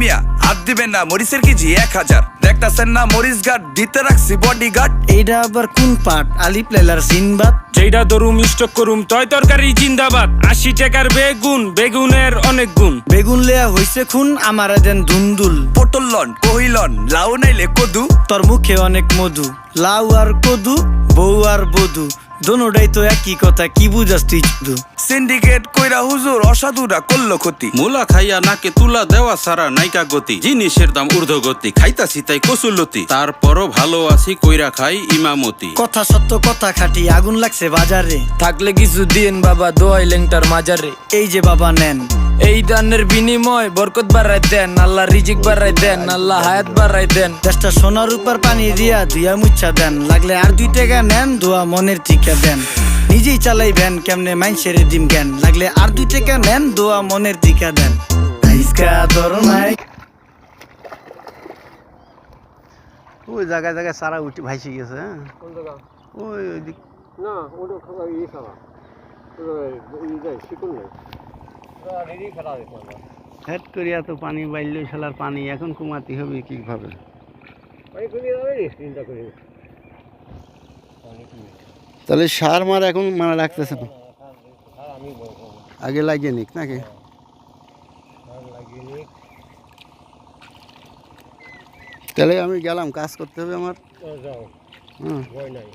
মিয়া হাত দিবেন না, মরিচের কেজি 1000। দেখতাছেন না মরিচ গার্ড দিতে রাখছি বডি গার্ড। এইটা আবার কোন পাট? আলিপ লাইলার সিনবাদ। যেইটা ধরুম স্টক করুম তয় তরকারি জিন্দাবাদ। 80 টাকার বেগুন, বেগুনের অনেক গুণ। বেগুন লেয়া হইছে খুন, আমারে দেন ধুন্দুল। পটল লন, কহিলন, লাউ নাইলে কদু। তোর মুখে অনেক মধু, লাউ আর কদু, বউ আর বধু, দোনোটাই তো একই কথা, কি বুঝাস তুই শুধু? সিন্ডিকেট কইরা হুজুর অসাধুরা করলো ক্ষতি। মুলা খাইয়া নাকে তুলা দেওয়া সারা নাইকা গতি। জিনিসের দাম ঊর্ধ্বগতি, খাইতাছি তাই কসুলতি। তারপরও ভালো আছি কইরা খাই ইমামতি। কথা সত্য কথা খাটি, আগুন লাগছে বাজারে। থাকলে কিছু দিন বাবা, দোয়াই লেংটার মাজারে। এই যে বাবা নেন, এই দানের বিনিময় বরকত বাড়াই দেন, আল্লাহ রিজিক বাড়াই দেন, আল্লাহ হায়াত বাড়াই দেন। দেশটা সোনার উপর পানি দিয়া ধুইয়া মুচ্ছা দেন। লাগলে আর 2 টাকা নেন, দোয়া মনের ঠিকা দেন। নিজেই চালাই ভ্যান, কেমনে মাইনসেরে দিম জ্ঞান। লাগলে আর 2 টাকা নেন, দোয়া মনের ঠিকা দেন। আইসকা ধরো নাই। ওই জায়গায় জায়গায় সারা উঠে ভাইসে গেছে। হ্যাঁ, ওই দিক না ওটা খাওয়া ইয়ে খাওয়া শিকুন নেই খেলা দেখলাম। হেড করিয়া তো পানি বাইলে শালার পানি এখন কমাতে হবে কিভাবে? চিন্তা করি তাহলে সার মার এখন মানে রাখতেছে না, আগে লাগিয়ে নিক নাকি? তাহলে আমি গেলাম, কাজ করতে হবে আমার। যাও, হুম, ভয় নাই।